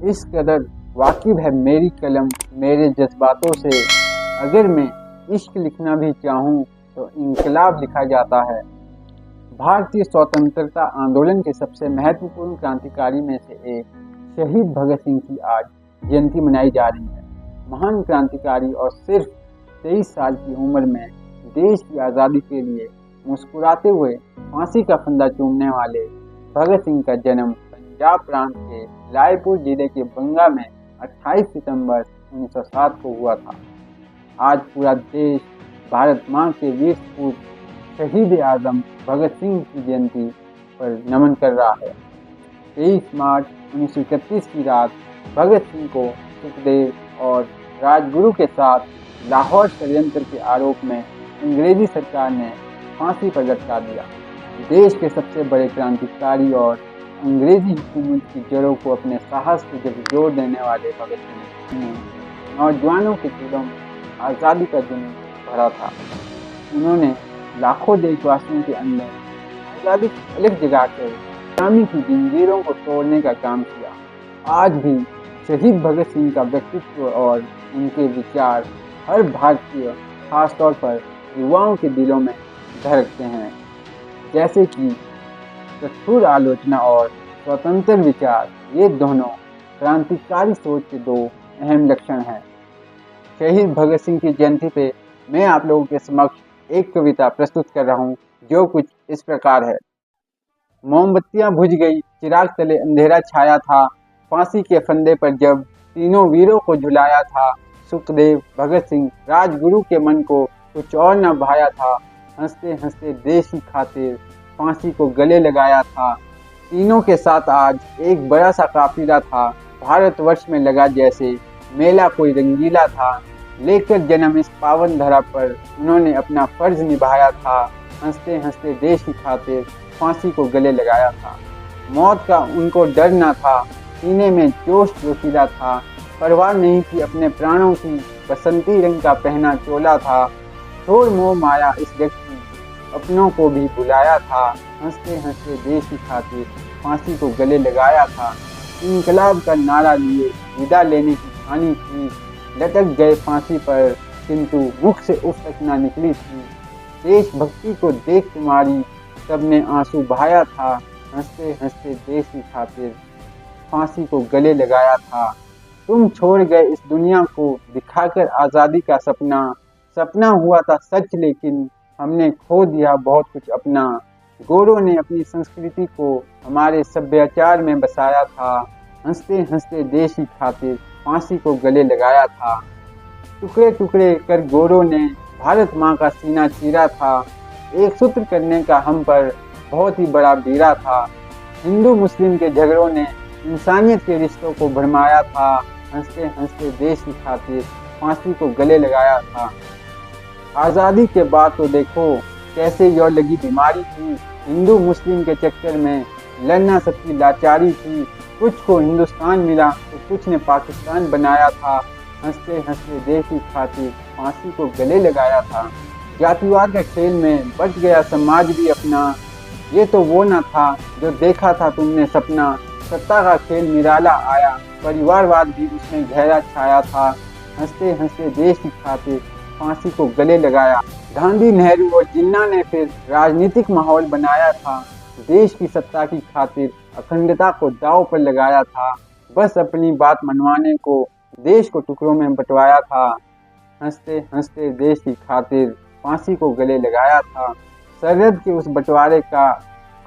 इस कदर वाकिफ है मेरी कलम मेरे जज्बातों से, अगर मैं इश्क लिखना भी चाहूँ तो इनकलाब लिखा जाता है। भारतीय स्वतंत्रता आंदोलन के सबसे महत्वपूर्ण क्रांतिकारी में से एक शहीद भगत सिंह की आज जयंती मनाई जा रही है। महान क्रांतिकारी और सिर्फ 23 साल की उम्र में देश की आज़ादी के लिए मुस्कुराते हुए फांसी का फंदा चूमने वाले भगत सिंह का जन्म पंजाब प्रांत के रायपुर जिले के बंगा में 28 सितंबर 1907 को हुआ था। आज पूरा देश भारत माँ के वीर सपूत शहीद आजम भगत सिंह की जयंती पर नमन कर रहा है। 23 मार्च 1931 की रात भगत सिंह को सुखदेव और राजगुरु के साथ लाहौर षड्यंत्र के आरोप में अंग्रेजी सरकार ने फांसी पर लटका दिया। देश के सबसे बड़े क्रांतिकारी और अंग्रेजी हुकूमत की जड़ों को अपने साहस से झकझोर देने वाले भगत सिंह ने नौजवानों के दिलों में आज़ादी का जुनून भरा था। उन्होंने लाखों देशवासियों के अंदर आज़ादी की अलग जगाकर गुलामी की जंजीरों को तोड़ने का काम किया। आज भी शहीद भगत सिंह का व्यक्तित्व और उनके विचार हर भारतीय, खासतौर पर युवाओं के दिलों में धड़कते हैं। जैसे कि कठोर आलोचना और स्वतंत्र विचार, ये दोनों क्रांतिकारी सोच के दो अहम लक्षण हैं। शहीद भगत सिंह की जयंती पे मैं आप लोगों के समक्ष एक कविता प्रस्तुत कर रहा हूँ, जो कुछ इस प्रकार है। मोमबत्तियां बुझ गई, चिराग तले अंधेरा छाया था, फांसी के फंदे पर जब तीनों वीरों को झुलाया था, सुखदेव भगत सिंह राजगुरु के मन को कुछ और न भाया था, हंसते हंसते देश की खातिर फांसी को गले लगाया था। तीनों के साथ आज एक बड़ा सा काफिला था, भारतवर्ष में लगा जैसे मेला कोई रंगीला था, लेकर जन्म इस पावन धरा पर उन्होंने अपना फर्ज निभाया था, हंसते हंसते देश की खातिर फांसी को गले लगाया था। मौत का उनको डर न था, सीने में जोश जोशीला था, परवाह नहीं थी अपने प्राणों की, बसंती रंग का पहना चोला था, छोड़ मोह माया इस जग की, अपनों को भी बुलाया था, हंसते हंसते देश की खातिर फांसी को गले लगाया था। इनकलाब का नारा लिए विदा लेने की ठानी थी, लटक गए फांसी पर किंतु मुख से उफ तक ना निकली थी। देशभक्ति को देख तुम्हारी सबने आंसू बहाया था, हंसते हंसते देश की खातिर फांसी को गले लगाया था। तुम छोड़ गए इस दुनिया को दिखाकर आज़ादी का सपना, सपना हुआ था सच लेकिन हमने खो दिया बहुत कुछ अपना। गोरों ने अपनी संस्कृति को हमारे सभ्याचार में बसाया था, हंसते हंसते देश की खातिर फांसी को गले लगाया था। टुकड़े टुकड़े कर गोरों ने भारत माँ का सीना चीरा था, एक सूत्र करने का हम पर बहुत ही बड़ा बीरा था। हिंदू मुस्लिम के झगड़ों ने इंसानियत के रिश्तों को भरमाया था, हंसते हंसते देश की खातिर फांसी को गले लगाया था। आज़ादी के बाद तो देखो कैसे यौ लगी बीमारी थी, हिंदू मुस्लिम के चक्कर में लड़ना सबकी लाचारी थी, कुछ को हिंदुस्तान मिला तो कुछ ने पाकिस्तान बनाया था, हंसते हंसते देश की खातिर फांसी को गले लगाया था। जातिवाद के खेल में बच गया समाज भी अपना, ये तो वो न था जो देखा था तुमने सपना, सत्ता का खेल निराला आया, परिवारवाद भी उसमें गहरा छाया था, हंसते हंसते देश की खातिर फांसी को गले लगाया। गांधी, नेहरू और जिन्ना ने फिर राजनीतिक माहौल बनाया था, देश की सत्ता की खातिर अखंडता को दांव पर लगाया था, बस अपनी बात मनवाने को देश को टुकड़ों में बंटवाया था, हंसते हंसते देश की खातिर फांसी को गले लगाया था। सरहद के उस बंटवारे का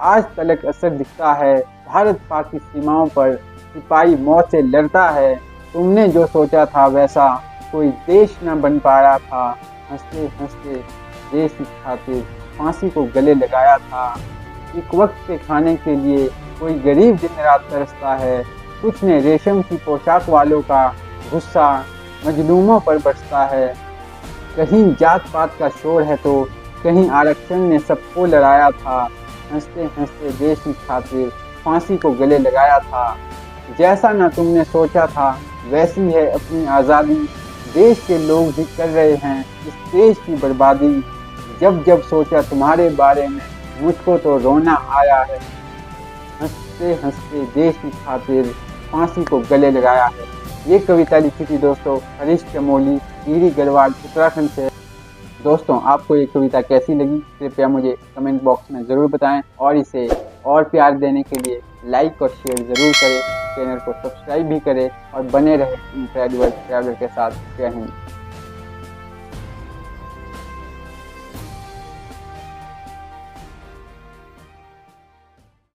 आज तलक असर दिखता है, भारत पाक की सीमाओं पर सिपाही मौत से लड़ता है, तुमने जो सोचा था वैसा कोई देश न बन पाया था, हंसते हंसते देश की खातिर फांसी को गले लगाया था। एक वक्त के खाने के लिए कोई गरीब दिन रात तरसता है, कुछ ने रेशम की पोशाक वालों का गुस्सा मजलूमों पर बरसता है, कहीं जात पात का शोर है तो कहीं आरक्षण ने सबको लड़ाया था, हंसते हंसते देश की खातिर फांसी को गले लगाया था। जैसा ना तुमने सोचा था वैसी है अपनी आज़ादी, देश के लोग भी कर रहे हैं इस देश की बर्बादी, जब जब सोचा तुम्हारे बारे में मुझको तो रोना आया है, हंसते हंसते देश की खातिर फांसी को गले लगाया है। ये कविता लिखी थी दोस्तों हरीश चमोली, टिहरी गढ़वाल, उत्तराखंड से। दोस्तों आपको ये कविता कैसी लगी कृपया मुझे कमेंट बॉक्स में ज़रूर बताएं और इसे और प्यार देने के लिए लाइक और शेयर ज़रूर करें, चैनल को सब्सक्राइब भी करें और बने रहे इनक्रेडिबल ट्रैवलर के साथ। जय हिंद।